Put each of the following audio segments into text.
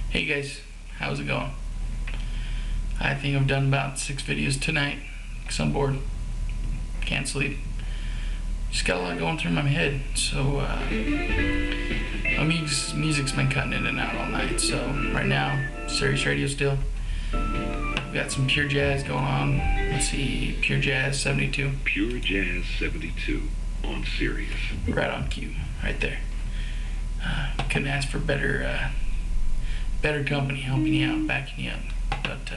Hey guys, how's it going? I think I've done about 6 videos tonight because I'm bored, can't sleep. Just got a lot going through my head, so my music's been cutting in and out all night. So right now, Sirius Radio still. We've got some pure jazz going on. Let's see, pure jazz 72. Pure Jazz 72 on Sirius. Right on cue, right there. Couldn't ask for better company, helping you out, backing you up. But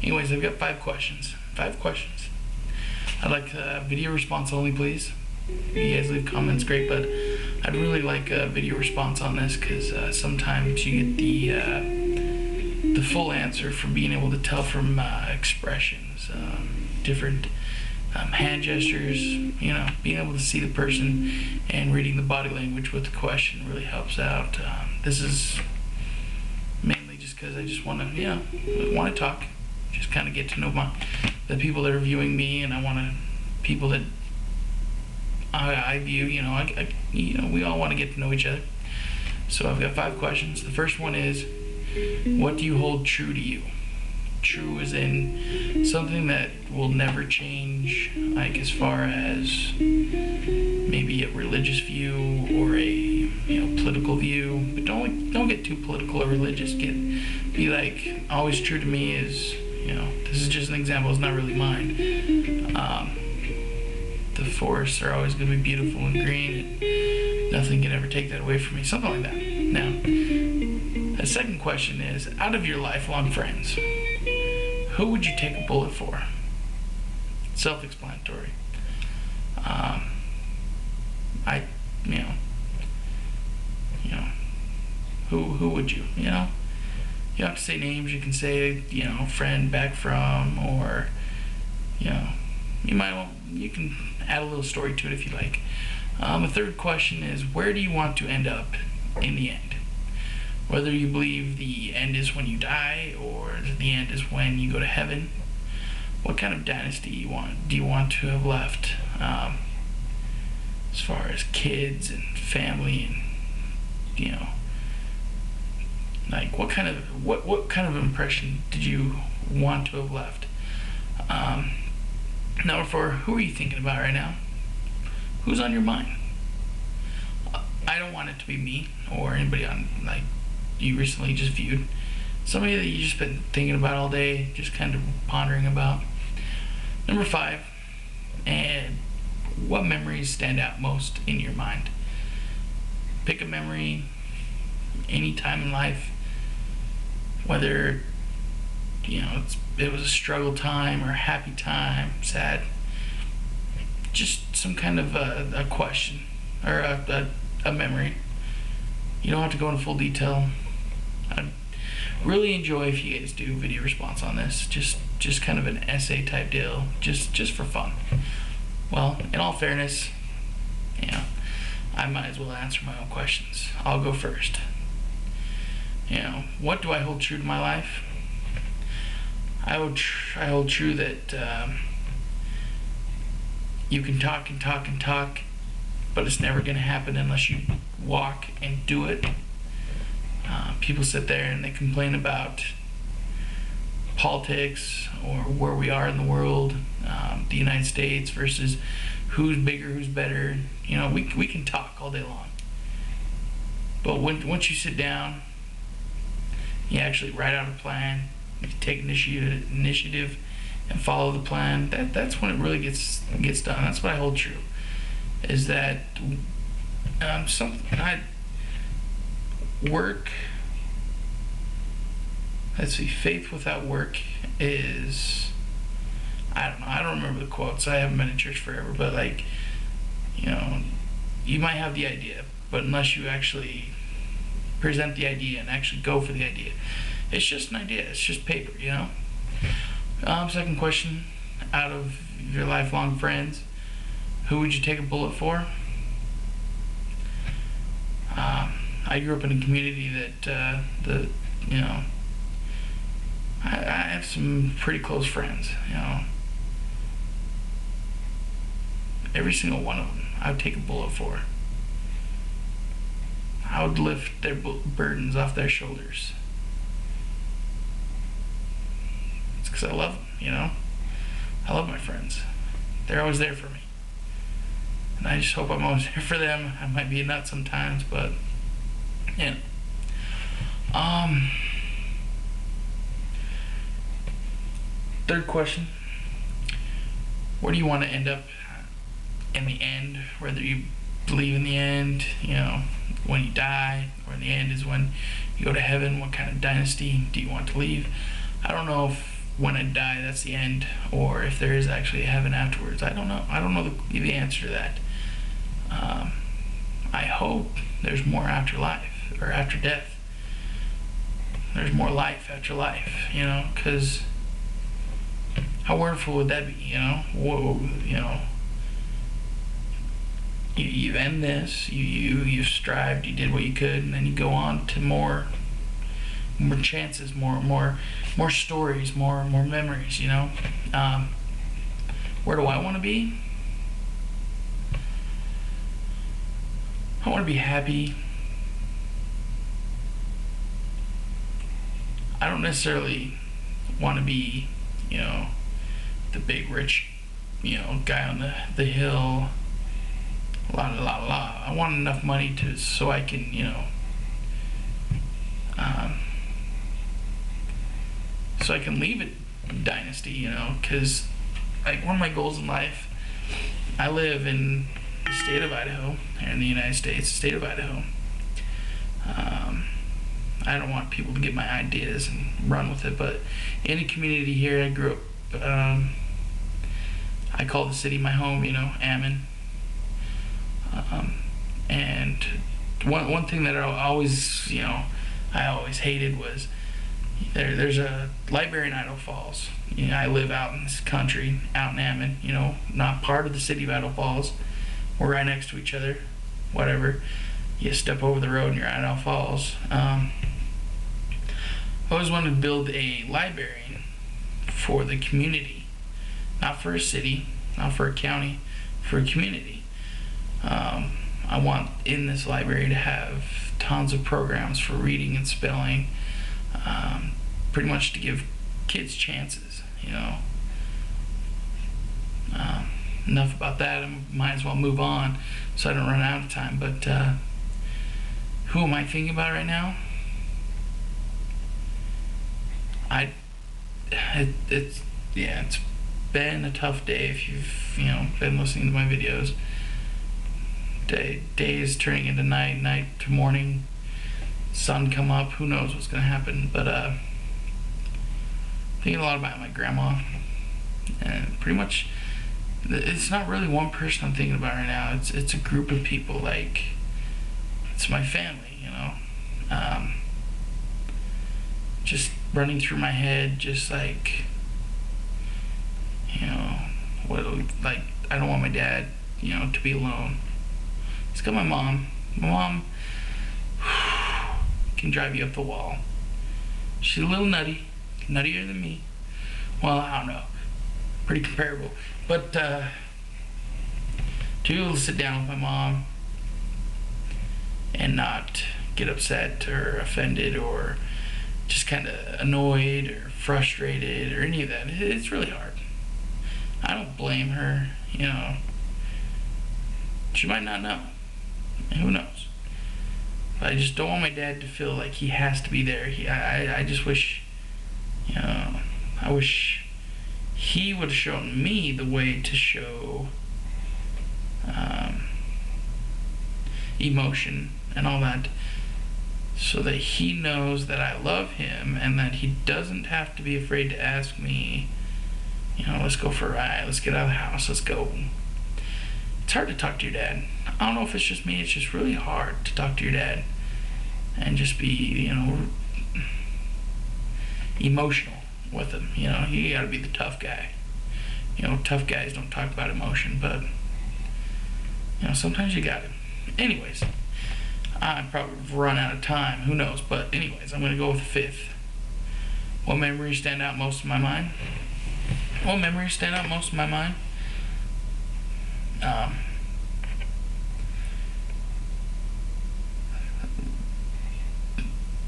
anyways, I've got 5 questions. 5 questions. I'd like video response only, please. If you guys leave comments, great, but I'd really like a video response on this because sometimes you get the full answer from being able to tell from expressions, different hand gestures, being able to see the person and reading the body language with the question really helps out. This is mainly just because I just want to talk, just kind of get to know the people that are viewing me, and I want people that I view. We all want to get to know each other. So I've got 5 questions. The first one is, what do you hold true to you? True as in something that will never change, like as far as maybe a religious view or a political view, but don't get too political or religious. Be like, always true to me is, this is just an example, it's not really mine. The forests are always going to be beautiful and green, and nothing can ever take that away from me, something like that. Now, the second question is, out of your lifelong friends, who would you take a bullet for? Self-explanatory. Who would you? You don't have to say names. You can say, friend back from, or, you can add a little story to it if you like. The third question is, where do you want to end up in the end? Whether you believe the end is when you die or the end is when you go to heaven. What kind of dynasty do you want to have left? As far as kids and family and, like what kind of impression did you want to have left? Number 4, who are you thinking about right now? Who's on your mind? I don't want it to be me or anybody on, like, you recently just viewed. Somebody that you just been thinking about all day, just kind of pondering about. Number 5, and what memories stand out most in your mind? Pick a memory, any time in life, whether it was a struggle time or a happy time, sad. Just some kind of a question or a memory. You don't have to go into full detail. I'd really enjoy if you guys do video response on this. Just kind of an essay type deal, just for fun. Well, in all fairness, I might as well answer my own questions. I'll go first. What do I hold true to my life? I hold true that you can talk and talk and talk, but it's never going to happen unless you walk and do it. People sit there and they complain about politics or where we are in the world, the United States versus who's bigger, who's better. We can talk all day long, but once you sit down, you actually write out a plan, you take initiative and follow the plan. That's when it really gets done. That's what I hold true. Is that faith without work is, I don't remember the quotes. I haven't been in church forever, but you might have the idea, but unless you actually present the idea and actually go for the idea, it's just an idea, it's just paper. Second question, out of your lifelong friends, who would you take a bullet for? I grew up in a community that I have some pretty close friends. Every single one of them I would take a bullet for. I would lift their burdens off their shoulders. It's because I love them, you know? I love my friends. They're always there for me. And I just hope I'm always there for them. I might be a nut sometimes, but, you know. Third question. Where do you want to end up in the end? Whether you believe in the end, you know, when you die, or the end is when you go to heaven. What kind of dynasty do you want to leave? I don't know if when I die that's the end, or if there is actually a heaven afterwards. I don't know. I don't know the answer to that. I hope there's more after life, or after death. There's more life after life, you know, because how wonderful would that be, you know? Whoa, you know. You end this, you strived, you did what you could, and then you go on to more chances, more stories, more memories, you know. Where do I want to be? I want to be happy. I don't necessarily want to be, you know, the big rich, you know, guy on the hill. I want enough money so I can, you know, so I can leave a dynasty, you know, because like one of my goals in life, I live in the state of Idaho, here in the United States, the state of Idaho. I don't want people to get my ideas and run with it, but in a community here, I grew up, I call the city my home, you know, Ammon. And one thing that I always hated was there's a library in Idaho Falls. You know, I live out in this country, out in Ammon, you know, not part of the city of Idaho Falls. We're right next to each other, whatever. You step over the road and you're at Idaho Falls. I always wanted to build a library for the community, not for a city, not for a county, for a community. I want in this library to have tons of programs for reading and spelling, pretty much to give kids chances, you know. Enough about that. I might as well move on so I don't run out of time. But who am I thinking about right now? It's been a tough day if you've, you know, been listening to my videos. Day is turning into night, night to morning, sun come up, who knows what's gonna happen, but thinking a lot about my grandma, and pretty much it's not really one person I'm thinking about right now. It's a group of people. Like, it's my family, you know. Just running through my head, just like, you know, like I don't want my dad, you know, to be alone. It's got my mom. My mom can drive you up the wall. She's a little nutty, nuttier than me. Well, I don't know, pretty comparable. But to be able to sit down with my mom and not get upset or offended or just kind of annoyed or frustrated or any of that, it's really hard. I don't blame her, you know. She might not know. Who knows? But I just don't want my dad to feel like he has to be there. I just wish, you know, I wish he would have shown me the way to show emotion and all that, so that he knows that I love him and that he doesn't have to be afraid to ask me, you know, let's go for a ride, let's get out of the house, let's go. It's hard to talk to your dad. I don't know if it's just me, it's just really hard to talk to your dad and just be, you know, emotional with him. You know, you gotta be the tough guy. You know, tough guys don't talk about emotion, but, you know, sometimes you gotta. Anyways, I probably run out of time, who knows, but anyways, I'm gonna go with the fifth. What memories stand out most in my mind? What memories stand out most in my mind?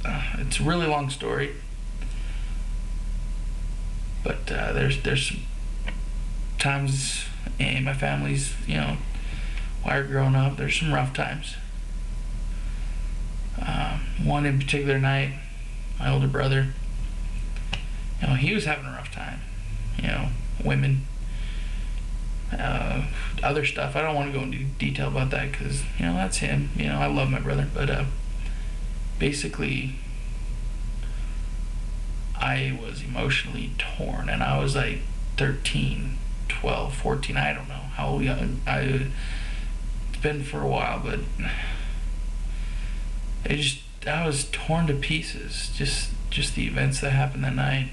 it's a really long story, but there's some times in my family's, while you're growing up, there's some rough times. One in particular night, my older brother, he was having a rough time. Women, other stuff. I don't want to go into detail about that because that's him. I love my brother, but basically, I was emotionally torn, and I was like 13, 12, 14. I don't know how young it's been for a while, but I was torn to pieces. Just the events that happened that night,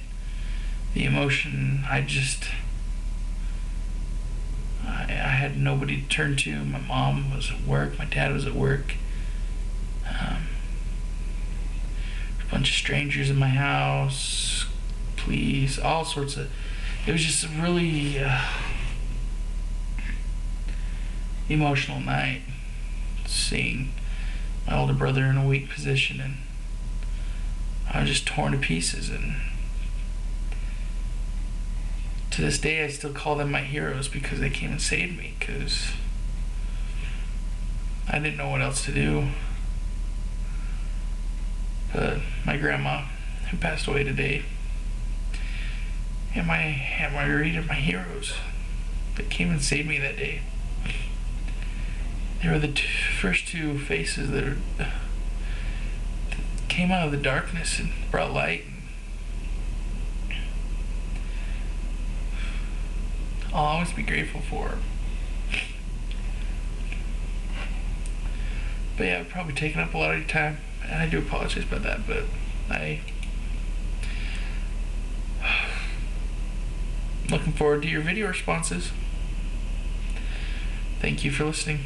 the emotion. I had nobody to turn to. My mom was at work. My dad was at work. A bunch of strangers in my house. Police, all sorts of. It was just a really emotional night. Seeing my older brother in a weak position, and I was just torn to pieces. And to this day, I still call them my heroes because they came and saved me, because I didn't know what else to do. But my grandma, who passed away today, and my Aunt Marguerite are my heroes. They came and saved me that day. They were the first two faces that came out of the darkness and brought light. I'll always be grateful for. But yeah, I've probably taken up a lot of your time, and I do apologize about that, but looking forward to your video responses. Thank you for listening.